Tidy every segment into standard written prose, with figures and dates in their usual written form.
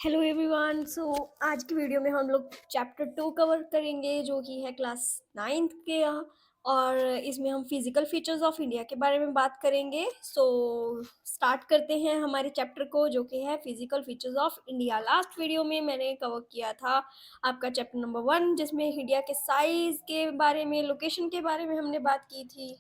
Hello everyone. आज की video में हम लोग चैप्टर 2 कवर करेंगे जो कि है क्लास 9th के और इसमें हम फिजिकल फीचर्स ऑफ इंडिया के बारे में बात करेंगे। स्टार्ट करते हैं हमारे चैप्टर को जो कि है physical features of India. Last video में मैंने कवर किया था आपका चैप्टर नंबर 1 जिसमें इंडिया के साइज़ के बारे में, लोकेशन के बारे में हमने बात की थी।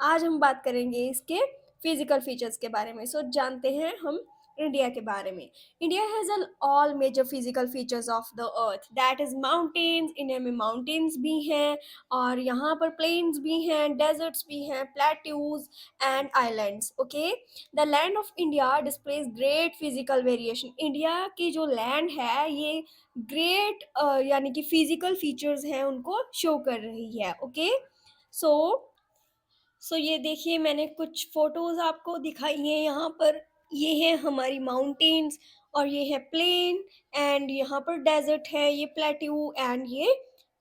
आज हम बात करेंगे इसके फिजिकल फीचर्स के बारे में। जानते हैं हम इंडिया के बारे में। India has all major physical features of the earth, that is mountains. India में माउंटेन्स भी हैं और यहाँ पर प्लेन्स भी हैं, डेजर्ट्स भी हैं, plateaus and islands. Okay, the land of India displays great physical variation. India की जो लैंड है ये ग्रेट यानी कि फिजिकल फीचर्स हैं उनको शो कर रही है। ओके, सो ये देखिए मैंने कुछ फोटोज आपको दिखाई है यहाँ पर। ये है हमारी माउंटेन्स और ये है प्लेन एंड यहाँ पर डेजर्ट है, ये प्लेट्यू एंड ये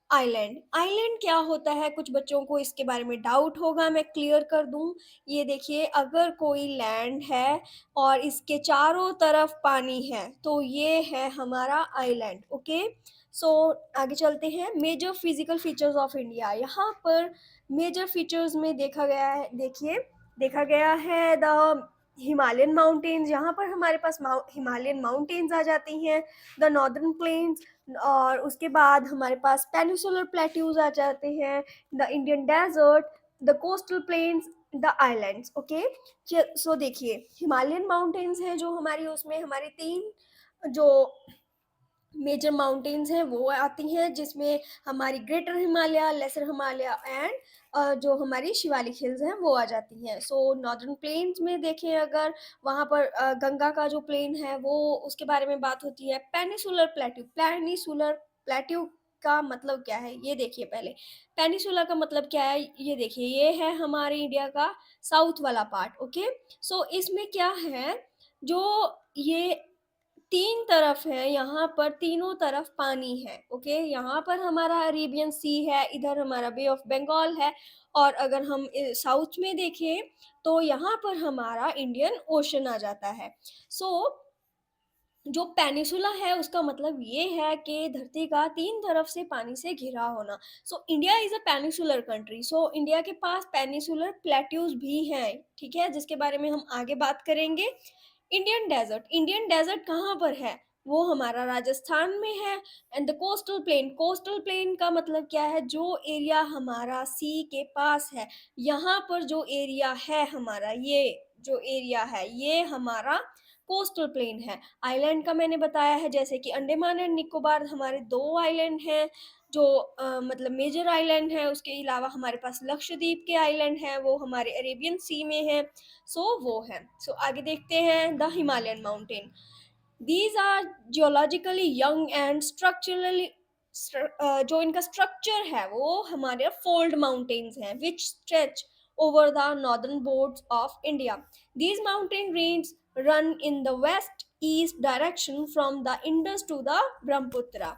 आइलैंड। आइलैंड क्या होता है, कुछ बच्चों को इसके बारे में डाउट होगा, मैं क्लियर कर दूं। ये देखिए, अगर कोई लैंड है और इसके चारों तरफ पानी है तो ये है हमारा आइलैंड। ओके, सो आगे चलते हैं। Major physical features of India, यहाँ पर मेजर फीचर्स में देखा गया है, देखिए देखा गया है द हिमालयन माउंटेन्स। यहाँ पर हमारे पास हिमालयन माउंटेन्स आ जाती हैं, द नॉर्दर्न प्लेन्स, और उसके बाद हमारे पास पेनिसुलर प्लेट्यूज आ जाते हैं, the Indian desert, the coastal plains, the islands. Okay, so देखिए हिमालयन माउंटेन्स हैं जो हमारी, उसमें हमारी 3 जो मेजर माउंटेन्स हैं वो आती हैं, जिसमें हमारी greater Himalaya, lesser Himalaya and जो हमारी शिवालिक हिल्स हैं वो आ जाती हैं। नॉर्दर्न प्लेन्स में देखें अगर, वहाँ पर गंगा का जो प्लेन है वो, उसके बारे में बात होती है। पेनिसुलर प्लेट्यू, पेनिसुलर प्लेट्यू का मतलब क्या है ये देखिए पहले। पेनिसुला का मतलब क्या है ये देखिए, ये है हमारे इंडिया का साउथ वाला पार्ट। ओके, इसमें क्या है, जो ये 3 तरफ है, यहाँ पर तीनों तरफ पानी है। ओके, यहाँ पर हमारा अरेबियन सी है, इधर हमारा बे ऑफ बंगाल है, और अगर हम साउथ में देखें तो यहाँ पर हमारा इंडियन ओशन आ जाता है। सो जो पेनिसुला है उसका मतलब ये है कि धरती का 3 तरफ से पानी से घिरा होना। India is a peninsular country. India के पास पेनिसुलर प्लेट्यूज भी हैं, ठीक है, जिसके बारे में हम आगे बात करेंगे। इंडियन डेजर्ट, इंडियन डेजर्ट कहाँ पर है, वो हमारा राजस्थान में है। And the coastal plain, coastal plain का मतलब क्या है, जो एरिया हमारा सी के पास है, यहाँ पर जो एरिया है हमारा, ये जो एरिया है ये हमारा कोस्टल प्लेन है। आइलैंड का मैंने बताया है, जैसे कि अंडमान एंड निकोबार हमारे 2 आइलैंड हैं जो मतलब मेजर आइलैंड है। उसके अलावा हमारे पास लक्षद्वीप के आइलैंड हैं, वो हमारे अरेबियन सी में है। वो है। आगे देखते हैं the Himalayan mountain. These are geologically young and structurally, जो इनका स्ट्रक्चर है वो हमारे फोल्ड माउंटेन्स हैं which stretch over the northern bords of India. These mountain ranges run in the west east direction from the Indus to the Brahmaputra.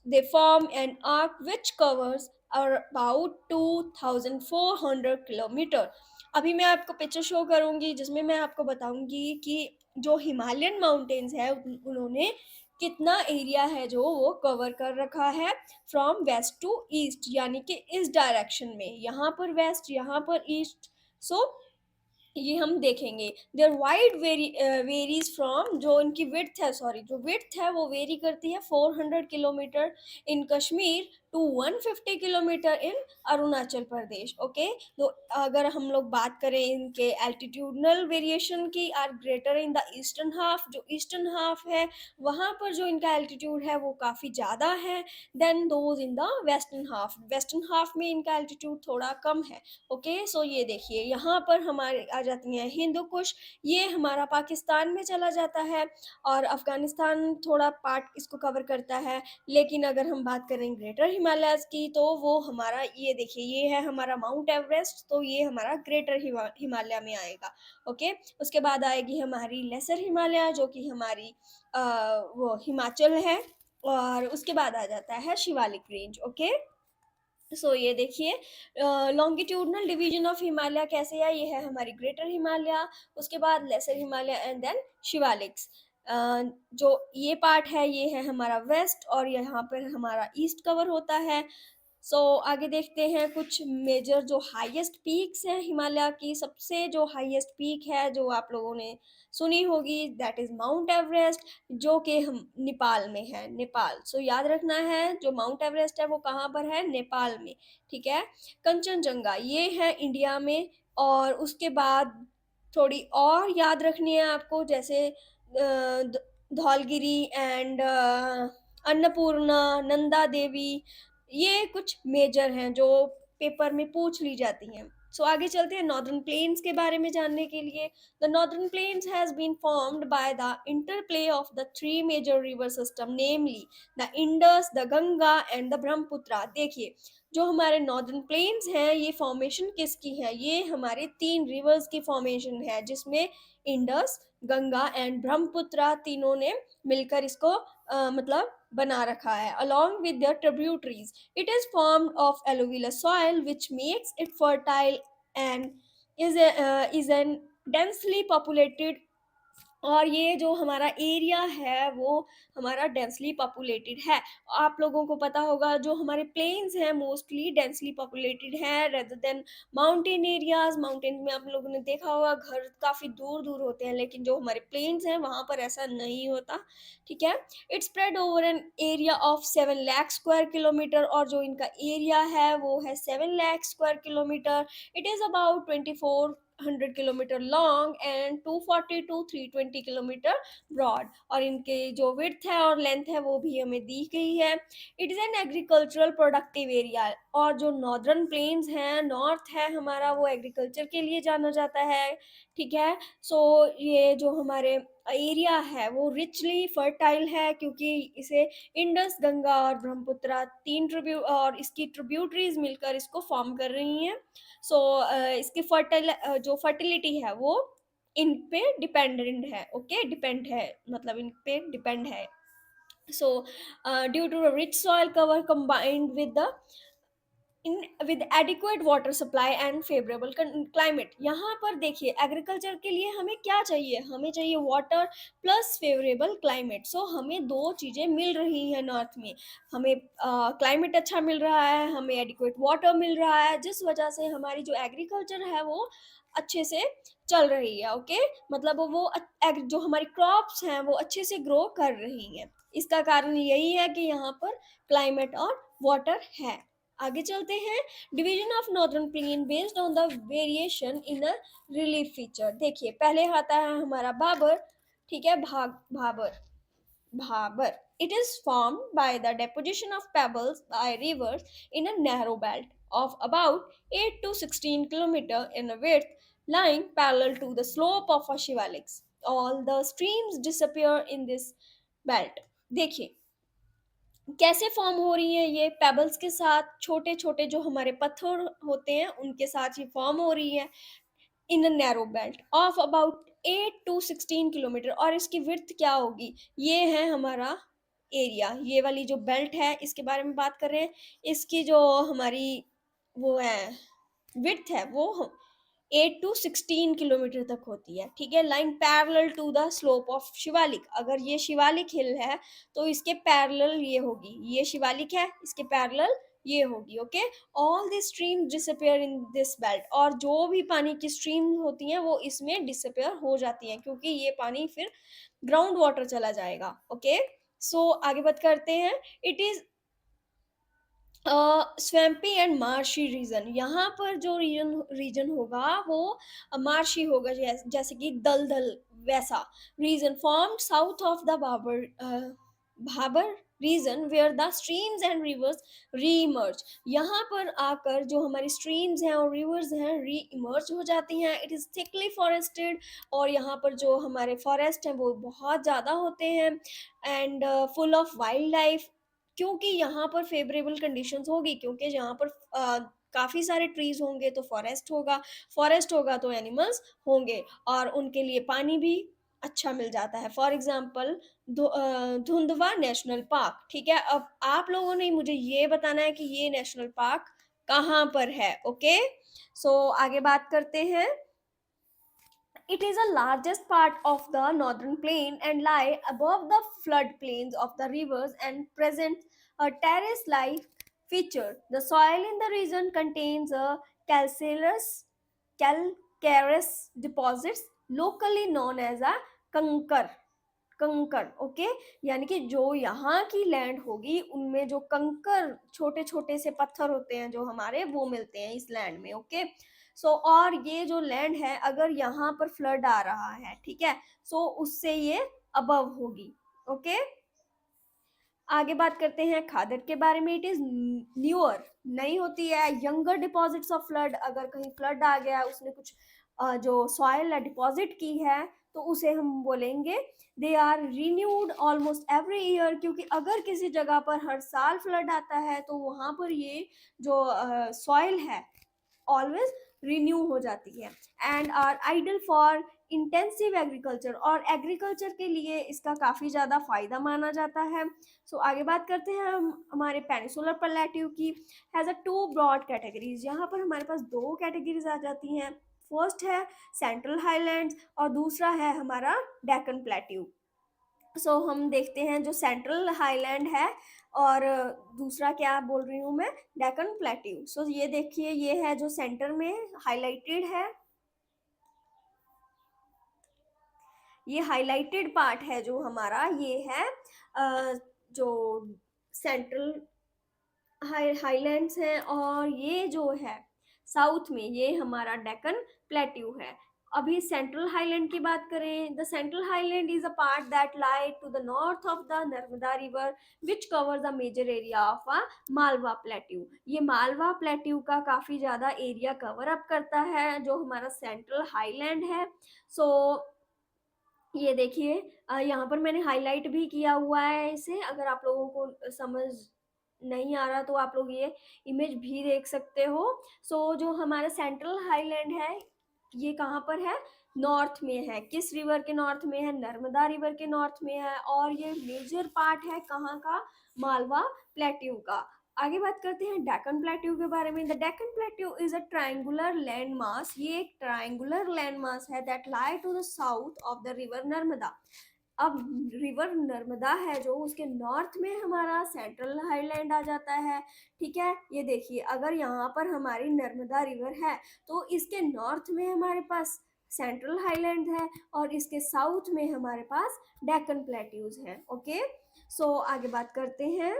They form an arc which covers about 2400 kilometre. अभी मैं आपको picture show करूंगी जिसमें मैं आपको बताऊंगी कि जो हिमालयन माउंटेन्स है उन्होंने कितना एरिया है जो वो कवर कर रखा है फ्रॉम वेस्ट टू ईस्ट, यानी कि इस डायरेक्शन में, यहाँ पर वेस्ट यहाँ पर ईस्ट। सो ये हम देखेंगे। देयर वाइड वेरीज फ्रॉम, जो इनकी विड्थ है, सॉरी जो विड्थ है वो वेरी करती है 400 kilometre in Kashmir to 150 kilometre in Arunachal Pradesh. Okay, तो अगर हम लोग बात करें इनके एल्टीट्यूडनल वेरिएशन की, are greater in the eastern half, जो ईस्टर्न हाफ है वहाँ पर जो इनका एल्टीट्यूड है वो काफ़ी ज़्यादा है than those in the western half. Western half में इनका एल्टीट्यूड थोड़ा कम है। ओके, ये देखिए यहाँ पर हमारे आ जाती हैं हिंदू कुश, ये हमारा पाकिस्तान में चला जाता है और अफगानिस्तान थोड़ा पार्ट इसको कवर करता है। लेकिन अगर हम बात करें ग्रेटर हिमालयस की तो वो हमारा, ये देखिए ये है हमारा माउंट एवरेस्ट, तो ये हमारा ग्रेटर हिमालय में आएगा। ओके, उसके बाद आएगी हमारी लेसर हिमालय जो कि हमारी वो हिमाचल है, और उसके बाद आ जाता है शिवालिक रेंज। ओके, ये देखिए लॉन्गिट्यूडनल डिवीजन ऑफ हिमालय कैसे है, ये है हमारी ग्रेटर हिमालय, उसके बाद lesser Himalaya and then Shivaliks. जो ये पार्ट है ये है हमारा वेस्ट और यहाँ पर हमारा ईस्ट कवर होता है। आगे देखते हैं कुछ मेजर जो हाईएस्ट पीक्स हैं हिमालय की। सबसे जो हाईएस्ट पीक है जो आप लोगों ने सुनी होगी दैट इज माउंट एवरेस्ट, जो कि हम नेपाल में है, नेपाल। याद रखना है जो माउंट एवरेस्ट है वो कहाँ पर है, नेपाल में, ठीक है। कंचनजंगा ये है इंडिया में। और उसके बाद थोड़ी और याद रखनी है आपको, जैसे धौलगिरी एंड अन्नपूर्णा, नंदा देवी, ये कुछ मेजर हैं जो पेपर में पूछ ली जाती हैं। आगे चलते हैं नॉर्दर्न प्लेन्स के बारे में जानने के लिए। The northern plains has been formed by the interplay of the three major river system, namely the Indus, the Ganga and the Brahmaputra. देखिए जो हमारे नॉर्दर्न प्लेन्स हैं ये फॉर्मेशन किसकी है, ये हमारे तीन रिवर्स की फॉर्मेशन है, जिसमें इंडस, गंगा एंड ब्रह्मपुत्रा तीनों ने मिलकर इसको मतलब बना रखा है। Along with their tributaries, it is formed of alluvial soil which makes it fertile and is an densely populated। और ये जो हमारा एरिया है वो हमारा डेंसली पॉपुलेटेड है। आप लोगों को पता होगा जो हमारे प्लेन्स हैं मोस्टली डेंसली पॉपुलेटेड हैं rather than mountain areas. Mountain में आप लोगों ने देखा होगा घर काफ़ी दूर दूर होते हैं, लेकिन जो हमारे प्लेन्स हैं वहाँ पर ऐसा नहीं होता, ठीक है। It's spread over an area of 7 lakh square kilometre, और जो इनका एरिया है वो है 7 lakh square kilometre. It is about 2400 kilometre long and 240 to 320 kilometre broad, और इनके जो विड्थ है और लेंथ है वो भी हमें दी गई है। It is an agricultural productive area, और जो नॉर्दर्न प्लेन्स हैं, नॉर्थ है हमारा, वो एग्रीकल्चर के लिए जाना जाता है, ठीक है। ये जो हमारे एरिया है वो रिचली फर्टाइल है, क्योंकि इसे इंडस, गंगा और ब्रह्मपुत्रा तीन और इसकी ट्रिब्यूटरीज मिलकर इसको फॉर्म कर रही हैं। इसकी जो फर्टिलिटी है वो इन पे डिपेंडेंट है, ओके, डिपेंड है, मतलब इन पे डिपेंड है। Due to rich soil cover combined with adequate water supply and favourable climate. यहाँ पर देखिए एग्रीकल्चर के लिए हमें क्या चाहिए, हमें चाहिए वाटर प्लस फेवरेबल क्लाइमेट। हमें दो चीज़ें मिल रही हैं नॉर्थ में। हमें क्लाइमेट अच्छा मिल रहा है, हमें एडिक्वेट वाटर मिल रहा है, जिस वजह से हमारी जो एग्रीकल्चर है वो अच्छे से चल रही है, ओके। मतलब जो हमारी क्रॉप्स हैं वो अच्छे से ग्रो कर रही हैं। इसका कारण यही है कि यहाँ पर क्लाइमेट और वाटर है। आगे चलते हैं। Division of northern plain based on the variation in a relief feature. देखिए पहले आता है हमारा भाबर, ठीक है, Bhabar, Bhabar. It is formed by the deposition of pebbles by rivers in a narrow belt of about 8 to 16 km in width, lying parallel to the slope of a Shivalik. All the streams disappear in this belt। देखिए कैसे form हो रही है, ये pebbles के साथ, छोटे छोटे जो हमारे पत्थर होते हैं उनके साथ ये फॉर्म हो रही है in a narrow belt of about 8 to 16 kilometre. और इसकी विड्थ क्या होगी, ये है हमारा एरिया, ये वाली जो बेल्ट है इसके बारे में बात कर रहे हैं। इसकी जो हमारी वो है विड्थ है वो 8 to 16 किलोमीटर तक होती है, ठीक है। Line parallel to the slope of Shivalik. अगर ये शिवालिक हिल है तो इसके पैरेलल ये होगी, ये शिवालिक है इसके पैरेलल ये होगी, okay. All the stream disappear in this belt, और जो भी पानी की स्ट्रीम होती हैं वो इसमें डिसअपियर हो जाती हैं, क्योंकि ये पानी फिर ग्राउंड वाटर चला जाएगा, ओके। आगे बात करते हैं। It is swampy and marshy region. यहाँ पर जो रीजन होगा वो मार्शी होगा, जैसे कि दलदल वैसा। Region formed south of the Bhabar region where the streams and rivers reemerge. यहाँ पर आकर जो हमारी स्ट्रीम्स हैं और रिवर्स हैं री इमर्ज हो जाती हैं। इट इज़ थिकली फॉरेस्टेड, और यहाँ पर जो हमारे फॉरेस्ट हैं वो बहुत ज़्यादा होते हैं and full of wild life, क्योंकि यहाँ पर फेवरेबल कंडीशंस होगी, क्योंकि यहाँ पर काफ़ी सारे ट्रीज होंगे तो फॉरेस्ट होगा तो एनिमल्स होंगे, और उनके लिए पानी भी अच्छा मिल जाता है। फॉर एग्जाम्पल धुंधवा नेशनल पार्क, ठीक है। अब आप लोगों ने मुझे ये बताना है कि ये नेशनल पार्क कहाँ पर है, ओके। आगे बात करते हैं। It is the largest part of the northern plain and lie above the floodplains of the rivers and presents a terrace-like feature. The soil in the region contains a calcareous, calcareous deposits locally known as a कंकर कंकर okay यानी कि जो यहाँ की land होगी उनमें जो कंकर छोटे छोटे से पत्थर होते हैं जो हमारे वो मिलते हैं इस लैंड में ओके सो और ये जो लैंड है अगर यहाँ पर फ्लड आ रहा है ठीक है सो उससे ये अबव होगी ओके आगे बात करते हैं खादर के बारे में इट इज न्यूअर नई होती है यंगर डिपॉजिट्स ऑफ फ्लड अगर कहीं फ्लड आ गया उसने कुछ जो सॉइल डिपॉजिट की है तो उसे हम बोलेंगे they are renewed almost every year क्योंकि अगर किसी जगह पर हर साल फ्लड आता है तो वहाँ पर ये जो सॉइल है ऑलवेज रिन्यू हो जाती है and are ideal for intensive agriculture और एग्रीकल्चर के लिए इसका काफ़ी ज़्यादा फ़ायदा माना जाता है सो आगे बात करते हैं हम हमारे पेनिसुलर प्लेट्यू की has a two broad categories यहाँ पर हमारे पास दो कैटेगरीज आ जाती हैं फर्स्ट है सेंट्रल हाईलैंड्स और दूसरा है हमारा डेक्कन प्लेट्यू सो हम देखते हैं जो सेंट्रल हाईलैंड है और दूसरा क्या बोल रही हूँ मैं डेक्कन प्लेट्यू सो ये देखिए ये है जो सेंटर में हाईलाइटेड है ये हाईलाइटेड पार्ट है जो हमारा ये है जो सेंट्रल हाईलैंड्स हैं और ये जो है साउथ में ये हमारा डेक्कन प्लेट्यू है अभी सेंट्रल हाईलैंड की बात करें the central highland is a part that lie to the north of the Narmada river which cover the major area of a Malwa plateau ये मालवा प्लेट्यू का काफ़ी ज़्यादा एरिया कवर अप करता है जो हमारा सेंट्रल हाईलैंड है सो ये देखिए यहाँ पर मैंने हाईलाइट भी किया हुआ है इसे अगर आप लोगों को समझ नहीं आ रहा तो आप लोग ये इमेज भी देख सकते हो सो जो हमारा सेंट्रल हाईलैंड है ये कहाँ पर है नॉर्थ में है किस रिवर के नॉर्थ में है नर्मदा रिवर के नॉर्थ में है और ये मेजर पार्ट है कहाँ का मालवा प्लेट्यू का आगे बात करते हैं डेक्कन प्लेट्यू के बारे में the Deccan plateau is a triangular land mass ये एक ट्रायंगुलर लैंड मास है that lie to the south of the river Narmada अब रिवर नर्मदा है जो उसके नॉर्थ में हमारा सेंट्रल हाईलैंड आ जाता है ठीक है ये देखिए अगर यहाँ पर हमारी नर्मदा रिवर है तो इसके नॉर्थ में हमारे पास सेंट्रल हाईलैंड है और इसके साउथ में हमारे पास डेक्कन प्लेट्यूज हैं ओके सो आगे बात करते हैं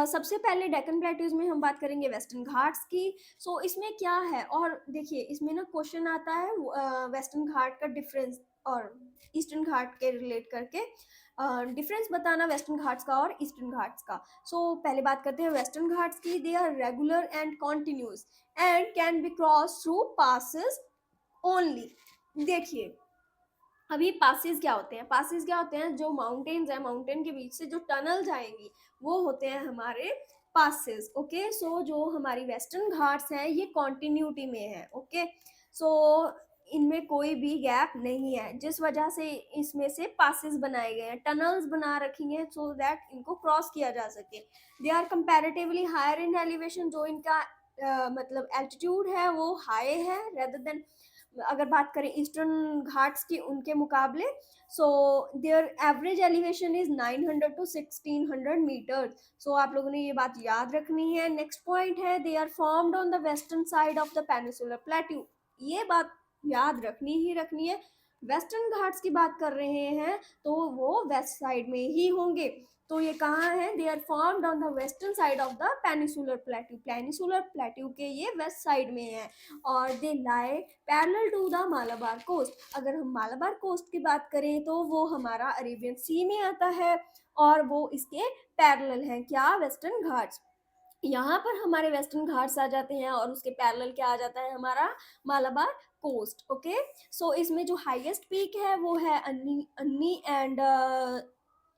सबसे पहले डेक्कन प्लेट्यूज में हम बात करेंगे वेस्टर्न घाट्स की सो इसमें क्या है और देखिए इसमें ना क्वेश्चन आता है वेस्टर्न घाट का डिफरेंस और ईस्टर्न घाट के रिलेट करके डिफरेंस बताना वेस्टर्न घाट्स का और ईस्टर्न घाट्स का सो पहले बात करते हैं वेस्टर्न घाट्स की they are regular and continuous and can be cross through passes only देखिए अभी पासिस क्या होते हैं पासिस क्या होते हैं जो माउंटेन्स है माउंटेन के बीच से जो टनल जाएंगी वो होते हैं हमारे पासिस ओके सो जो हमारी वेस्टर्न घाट्स हैं ये कॉन्टिन्यूटी में है ओके सो इनमें कोई भी गैप नहीं है जिस वजह से इसमें से पासिस बनाए गए हैं टनल्स बना रखी हैं सो दैट इनको क्रॉस किया जा सके they are comparatively higher in elevation जो इनका मतलब एल्टीट्यूड है वो हाई है रेदर देन अगर बात करें ईस्टर्न घाट्स की उनके मुकाबले so their average elevation is 900 to 1600 metre so आप लोगों ने ये बात याद रखनी है नेक्स्ट पॉइंट है they are formed on the western side of the peninsular plateau ये बात याद रखनी ही रखनी है वेस्टर्न घाट्स की बात कर रहे हैं तो वो वेस्ट साइड में ही होंगे तो ये कहाँ है they are formed on the western side of the peninsular plateau के ये वेस्ट साइड में है और they lie parallel to the Malabar coast अगर हम मालाबार कोस्ट की बात करें तो वो हमारा अरेबियन सी में आता है और वो इसके पैरेलल है क्या वेस्टर्न घाट्स यहाँ पर हमारे वेस्टर्न घाट्स आ जाते हैं और उसके पैरेलल क्या आ जाता है हमारा मालाबार कोस्ट ओके सो इसमें जो हाईएस्ट पीक है वो है अन्नी अन्नी एंड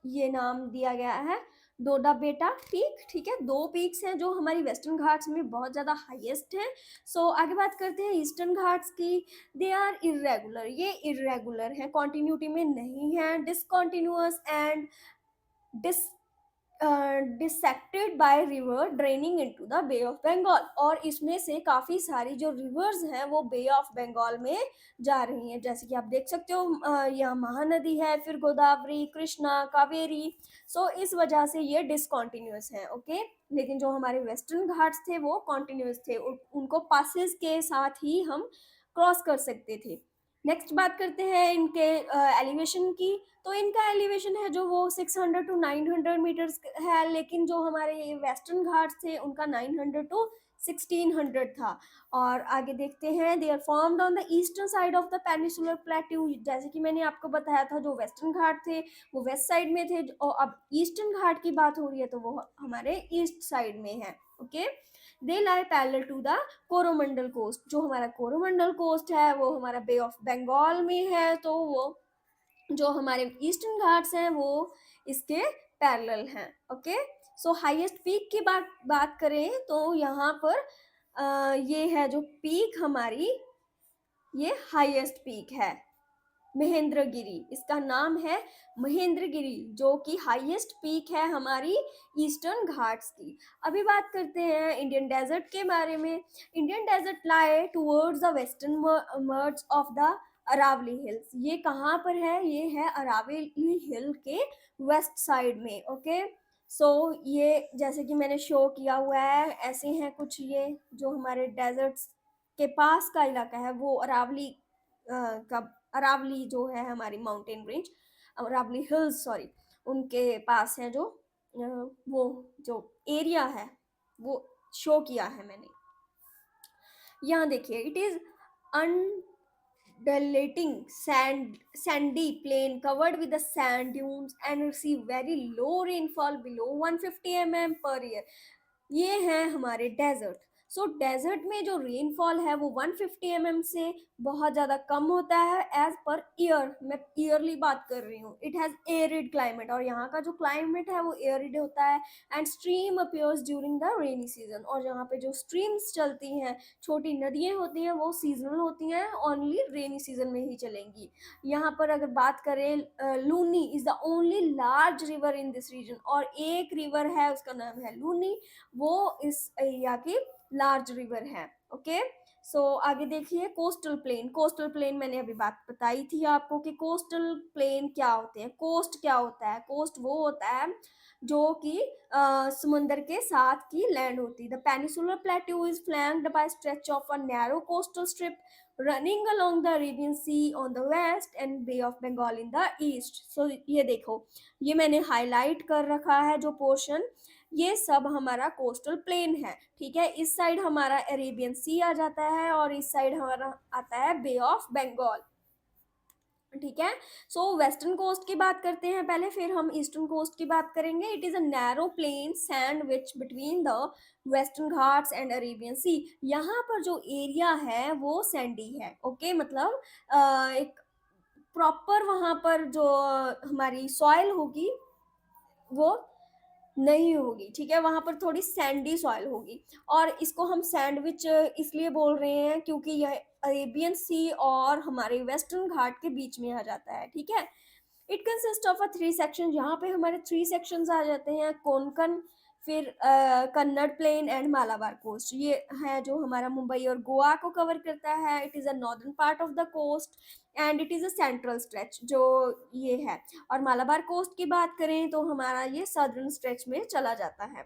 ये नाम दिया गया है डोडा बेटा पीक ठीक है दो पीक्स हैं जो हमारी वेस्टर्न घाट्स में बहुत ज़्यादा हाईएस्ट हैं सो आगे बात करते हैं ईस्टर्न घाट्स की दे आर इरेगुलर ये इरेगुलर हैं कॉन्टिन्यूटी में नहीं है discontinuous and dis dissected by river draining into the Bay of Bengal, और इसमें से काफ़ी सारी जो रिवर्स हैं वो बे ऑफ बंगाल में जा रही हैं। जैसे कि आप देख सकते हो यहाँ महानदी है, फिर गोदावरी, कृष्णा, कावेरी। सो इस वजह से ये डिसकॉन्टिन्यूस है। ओके, लेकिन जो हमारे वेस्टर्न घाट्स थे वो कॉन्टिन्यूस थे, उनको पासेस के साथ ही हम क्रॉस कर सकते थे। नेक्स्ट बात करते हैं इनके एलिवेशन की। तो इनका एलिवेशन है जो वो 600 टू 900 मीटर्स है, लेकिन जो हमारे वेस्टर्न घाट्स थे उनका 900 टू 1600 था। और आगे देखते हैं, they are formed on the eastern side of the peninsular plateau. जैसे कि मैंने आपको बताया था, जो वेस्टर्न घाट थे वो वेस्ट साइड में थे, और अब ईस्टर्न घाट की बात हो रही है तो वो हमारे ईस्ट साइड में है। Okay, they lie parallel to the Coromandel coast. जो हमारा कोरोमंडल कोस्ट है वो हमारा बे ऑफ बंगाल में है, तो वो जो हमारे ईस्टर्न घाट्स हैं वो इसके पैरेलल हैं। ओके, सो हाईएस्ट पीक की बात करें तो यहाँ पर ये है जो पीक हमारी, ये हाईएस्ट पीक है महेंद्रगिरी। इसका नाम है महेंद्रगिरी, जो कि हाईएस्ट पीक है हमारी ईस्टर्न घाट्स की। अभी बात करते हैं इंडियन डेजर्ट के बारे में। Indian desert lie towards the western merge of the Aravalli hills. ये कहाँ पर है? ये है अरावली हिल के वेस्ट साइड में। ओके, सो ये जैसे कि मैंने शो किया हुआ है, ऐसे हैं कुछ ये जो हमारे डेजर्ट्स के पास का इलाका है, वो अरावली का, अरावली जो है हमारी mountain range, Aravalli hills sorry, उनके पास है जो वो जो एरिया है वो शो किया है मैंने। यहाँ देखिए, it is undulating sandy plain covered with the sand dunes and receive very low rainfall below 150 mm per year। ये है हमारे डेजर्ट। सो डेजर्ट में जो रेनफॉल है वो 150 mm से बहुत ज़्यादा कम होता है एज पर ईयर। मैं ईयरली बात कर रही हूँ। इट हैज़ एरिड क्लाइमेट, और यहाँ का जो क्लाइमेट है वो एरिड होता है। And stream appears during the rainy season, और यहाँ पे जो स्ट्रीम्स चलती हैं, छोटी नदियाँ होती हैं, वो सीजनल होती हैं, ओनली रेनी सीजन में ही चलेंगी। यहाँ पर अगर बात करें, Luni is the only large river in this region, और एक रिवर है उसका नाम है लूनी, वो इस एरिया की लार्ज रिवर है। ओके, सो आगे देखिए, कोस्टल प्लेन। कोस्टल प्लेन मैंने अभी बात बताई थी आपको कि कोस्टल प्लेन क्या होते हैं। कोस्ट क्या होता है? कोस्ट वो होता है जो कि समुंदर के साथ की लैंड होती है। The peninsular plateau is flanked by stretch of a narrow coastal strip running along the Arabian sea on the west and bay of Bengal in the east. So ये देखो, ये मैंने हाईलाइट कर रखा है जो पोर्शन, ये सब हमारा कोस्टल प्लेन है। ठीक है, इस साइड हमारा अरेबियन सी आ जाता है, और इस साइड हमारा आता है बे ऑफ बंगाल। ठीक है, सो वेस्टर्न कोस्ट की बात करते हैं पहले, फिर हम ईस्टर्न कोस्ट की बात करेंगे। It is a narrow plain sandwich between the western Ghats and Arabian sea. यहाँ पर जो एरिया है वो सैंडी है। ओके, मतलब एक प्रॉपर वहाँ पर जो हमारी सॉइल होगी वो नहीं होगी। ठीक है, वहाँ पर थोड़ी सैंडी सॉइल होगी, और इसको हम सैंडविच इसलिए बोल रहे हैं क्योंकि यह अरेबियन सी और हमारे वेस्टर्न घाट के बीच में आ जाता है। ठीक है, it consist of a 3 section. यहाँ पे हमारे 3 सेक्शंस आ जाते हैं, कोंकण, फिर Kannada plain and Malabar coast. ये है जो हमारा मुंबई और गोवा को कवर करता है। It is a northern part of the coast and it is a central stretch जो ये है। और मालाबार कोस्ट की बात करें तो हमारा ये सदर्न स्ट्रेच में चला जाता है।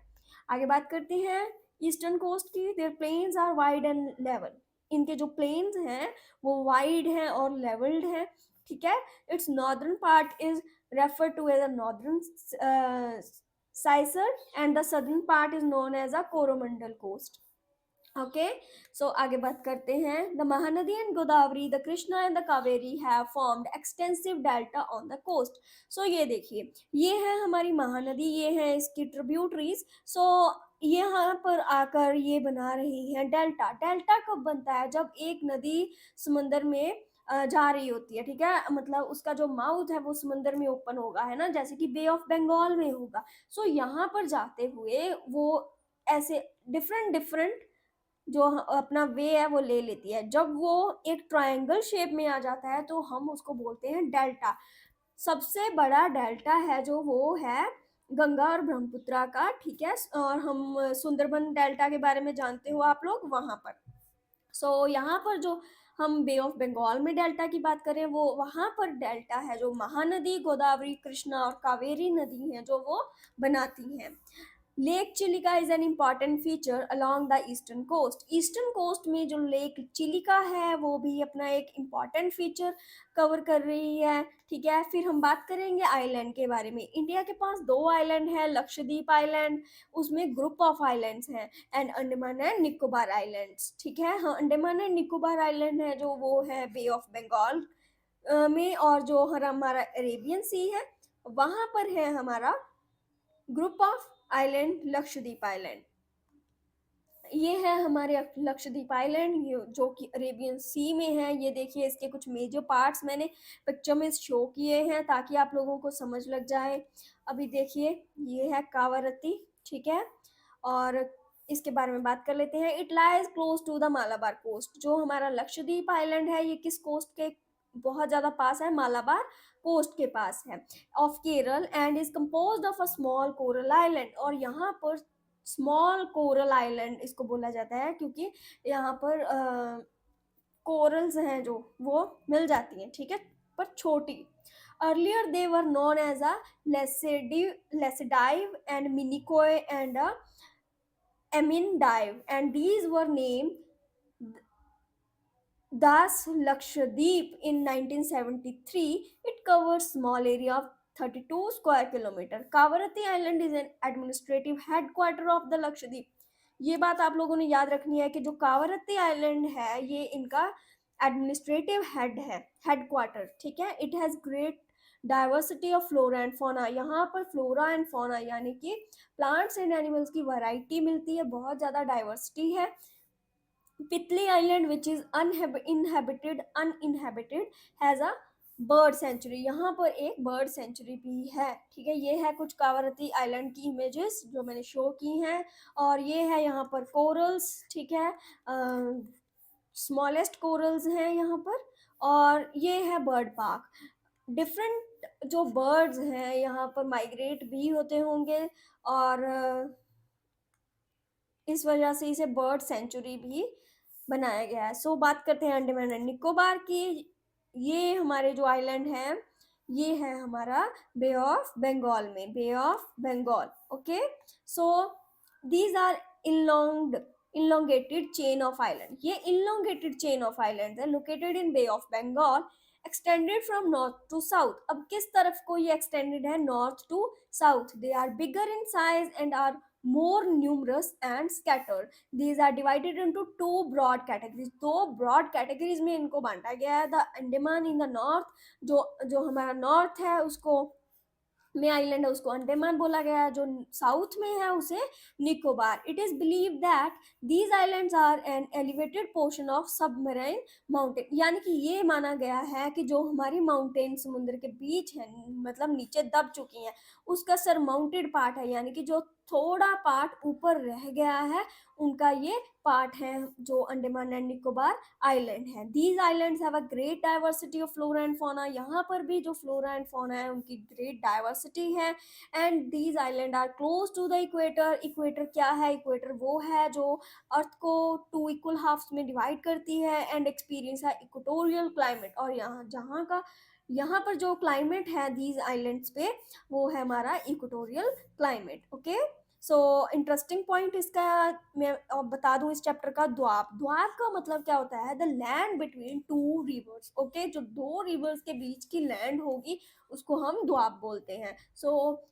आगे बात करते हैं ईस्टर्न कोस्ट की। Their plains are wide and level. इनके जो प्लेन्स हैं वो वाइड हैं और लेवल्ड हैं। ठीक है, its northern part is referred to as a northern Scissor and the southern part is known as a Coromandel coast। Okay, so आगे बात करते हैं। The Mahanadi and Godavari, the Krishna and the Kaveri have formed extensive delta on the coast. So ये देखिए, ये है हमारी महानदी, ये है इसकी ट्रिब्यूटरीज। सो यहाँ पर आकर ये बना रही है डेल्टा। डेल्टा कब बनता है? जब एक नदी समंदर में जा रही होती है। ठीक है, मतलब उसका जो माउथ है वो समंदर में ओपन होगा, है ना, जैसे कि बे ऑफ बंगाल में होगा। सो यहाँ पर जाते हुए वो ऐसे डिफरेंट डिफरेंट जो अपना वे है वो ले लेती है। जब वो एक ट्रायंगल शेप में आ जाता है तो हम उसको बोलते हैं डेल्टा। सबसे बड़ा डेल्टा है जो वो है गंगा और ब्रह्मपुत्रा का, ठीक है? और हम सुंदरबन डेल्टा के बारे में जानते हो आप लोग वहाँ पर। यहाँ पर जो हम बे ऑफ बंगाल में डेल्टा की बात करें, वो वहाँ पर डेल्टा है जो महानदी गोदावरी, कृष्णा और कावेरी नदी हैं जो वो बनाती हैं। Lake Chilika is an important feature along the eastern coast. Eastern coast में जो लेक चिलिका है वो भी अपना एक इम्पॉर्टेंट फीचर कवर कर रही है, ठीक है? फिर हम बात करेंगे आइलैंड के बारे में। इंडिया के पास 2 आइलैंड है, लक्षद्वीप आइलैंड, उसमें ग्रुप ऑफ आइलैंड्स हैं, and Andaman and Nicobar islands, ठीक है? हाँ, अंडमान एंड निकोबार आइलैंड है जो वो है बे ऑफ बंगाल में, और जो हमारा अरेबियन सी है वहाँ पर है हमारा group of island Lakshadweep island. ये है हमारे लक्षद्वीप आइलैंड, ये जो कि अरेबियन सी में है। ये देखिए, इसके कुछ मेजर पार्ट्स मैंने पिक्चर में शो किए हैं ताकि आप लोगों को समझ लग जाए। अभी देखिए, ये है कावारती, ठीक है? और इसके बारे में बात कर लेते हैं। It lies close to the Malabar coast. जो हमारा लक्षद्वीप आइलैंड है ये किस कोस्ट के बहुत ज़्यादा पास है? मालाबार कोस्ट के पास है of Kerala, and is composed of a small coral island. और यहाँ पर स्मॉल कोरल आइलैंड इसको बोला जाता है क्योंकि यहाँ पर कोरल्स हैं जो वो मिल जाती हैं, ठीक है? पर छोटी। Earlier they were known as a Laccadive and Minicoy and Amindive, and these were named Das Lakshadweep in 1973. It covers small area of 32 square kilometer. Kavarati Island is an administrative headquarter of the Lakshadweep. ये बात आप लोगों ने याद रखनी है कि जो कावरती आइलैंड है ये इनका एडमिनिस्ट्रेटिव हेड है, हेडक्वार्टर, ठीक है? It has great diversity of flora and fauna. यहाँ पर फ्लोरा एंड फौना यानी कि प्लांट्स एंड एनिमल्स की वैरायटी मिलती है, बहुत ज़्यादा डाइवर्सिटी है। Pitli Island, which is uninhabited, has a bird sanctuary. यहाँ पर एक बर्ड सेंचुरी भी है, ठीक है? ये है कुछ कावरती आइलैंड की इमेजेस जो मैंने शो की हैं, और ये है यहाँ पर कोरल्स, ठीक है? स्मॉलेस्ट कोरल्स हैं यहाँ पर, और ये है बर्ड पार्क। डिफरेंट जो बर्ड्स हैं यहाँ पर माइग्रेट भी होते होंगे, और इस वजह से इसे बर्ड सेंचुरी भी बनाया गया है। बात करते हैं अंडमान एंड निकोबार की। ये हमारे जो आइलैंड है ये है हमारा बे ऑफ बंगाल में, bay of Bengal, okay? So these are elongated chain of island. ये इनलोंगेटेड चेन ऑफ आइलैंड है located in bay of Bengal, extended from north to south. अब किस तरफ को ये एक्सटेंडेड है? North to south. They are bigger in size and are more numerous and scattered. These are divided into two broad categories. दो broad categories में इनको बांटा गया है। The Andaman in the north, जो हमारा north है उसको में आइलैंड है उसको अंडमान बोला गया है, जो साउथ में है उसे Nicobar. It is believe that these islands are an elevated portion of submarine mountain. यानी कि ये माना गया है कि जो हमारी माउंटेन समुद्र के बीच है, मतलब नीचे दब चुकी हैं, उसका सरमाउंटेड पार्ट है, यानी कि जो थोड़ा पार्ट ऊपर रह गया है उनका ये पार्ट है जो अंडमान एंड निकोबार आइलैंड है। These islands have a great diversity of flora and fauna. यहाँ पर भी जो फ्लोरा एंड फौना है उनकी ग्रेट डाइवर्सिटी है, and these island are close to the equator. Equator क्या है? इक्वेटर वो है जो अर्थ को 2 इक्वल हाफ्स में डिवाइड करती है, एंड एक्सपीरियंस है इक्वेटोरियल क्लाइमेट। और यहाँ पर जो क्लाइमेट है दीज आइलैंड्स पे वो है हमारा equatorial climate, okay? Interesting point इसका मैं बता दूं इस चैप्टर का, द्वाब। द्वाब का मतलब क्या होता है? The land between two reverse, okay? जो दो रिवर्स के बीच की लैंड होगी उसको हम द्वाब बोलते हैं।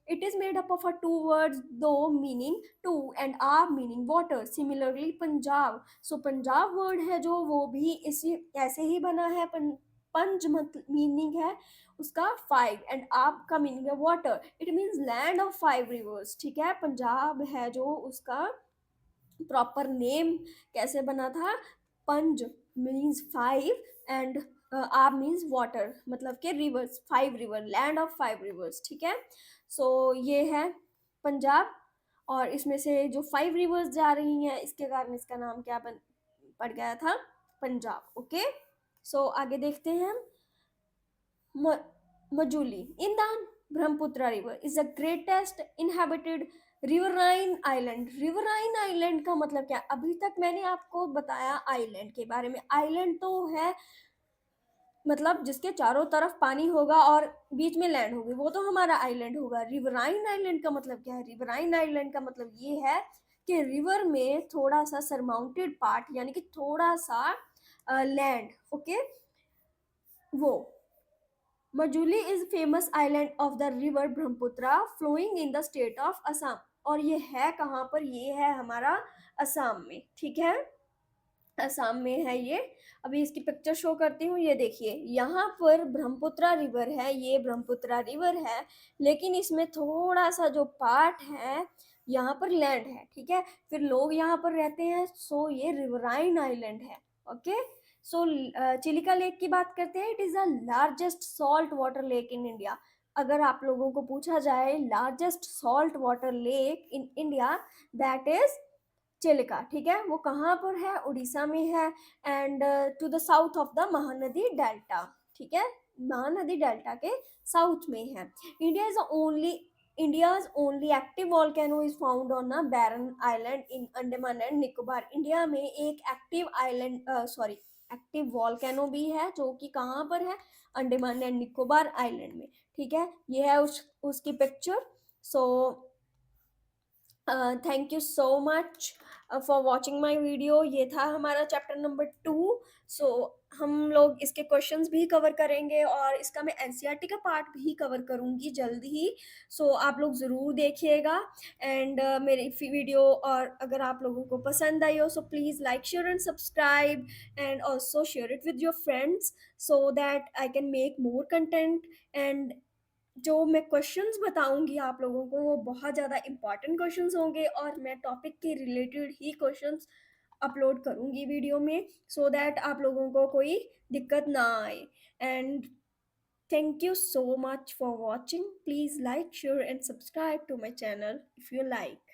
It is made up of a two words, दो मीनिंग टू एंड आब meaning water. Similarly Punjab, Punjab word है जो वो भी इसी ऐसे ही बना है। पंज मतलब मीनिंग है उसका 5, एंड आप का मीनिंग है water. It means land of 5 reverse, ठीक है? पंजाब है जो उसका प्रॉपर नेम कैसे बना था? पंज मीन्स 5 एंड आप मीन्स वाटर, मतलब के reverse, 5 river, land of 5 reverse, ठीक है? ये है पंजाब, और इसमें से जो 5 रिवर्स जा रही हैं इसके कारण इसका नाम क्या पड़ गया था? पंजाब, ओके? आगे देखते हैं हम। Majuli. In the Brahmaputra river is the greatest inhabited riverine island. riverine island का मतलब क्या? अभी तक मैंने आपको बताया आइलैंड के बारे में। आइलैंड तो है मतलब जिसके चारों तरफ पानी होगा और बीच में लैंड होगी, वो तो हमारा आइलैंड होगा। रिवराइन आइलैंड का मतलब क्या है? रिवराइन आइलैंड का मतलब ये है कि रिवर में थोड़ा सा सरमाउंटेड पार्ट यानी कि थोड़ा सा लैंड, ओके, वो। Majuli is famous island of the river Brahmaputra flowing in the state of Assam. और ये है कहाँ पर? ये है हमारा असम में, ठीक है, असम में है ये। अभी इसकी पिक्चर शो करती हूँ, ये देखिए यहाँ पर ब्रह्मपुत्र रिवर है, ये ब्रह्मपुत्र रिवर है, लेकिन इसमें थोड़ा सा जो पार्ट है यहाँ पर लैंड है, ठीक है, फिर लोग यहाँ पर रहते हैं, सो ये रिवराइन आइलैंड है, ओके। सो चिलिका लेक की बात करते हैं। It is the largest salt water lake in India. अगर आप लोगों को पूछा जाए largest salt water lake in India, that is Chilika, ठीक है। वो कहाँ पर है? उड़ीसा में है, and to the south of the Mahanadi delta, ठीक है, महानदी डेल्टा के साउथ में है। India is only India's only active volcano is found on a barren island in Andaman and Nicobar. India में एक active island sorry active volcano भी है, जो कि कहाँ पर है? अंडमान एंड निकोबार आइलैंड में, ठीक है। ये है उसकी picture. So thank you so much for watching my video. ये था हमारा चैप्टर नंबर 2। सो हम लोग इसके क्वेश्चंस भी कवर करेंगे और इसका मैं एनसीईआरटी का पार्ट भी कवर करूँगी जल्द ही। सो आप लोग ज़रूर देखिएगा, एंड मेरी वीडियो और अगर आप लोगों को पसंद आई हो so please like share and subscribe and also share it with your friends so that I can make more content. And जो मैं क्वेश्चंस बताऊंगी आप लोगों को वो बहुत ज़्यादा इम्पॉर्टेंट क्वेश्चंस होंगे और मैं टॉपिक के रिलेटेड ही क्वेश्चंस अपलोड करूंगी वीडियो में, सो दैट आप लोगों को कोई दिक्कत ना आए। And thank you so much for watching. Please like share and subscribe to my channel if you like.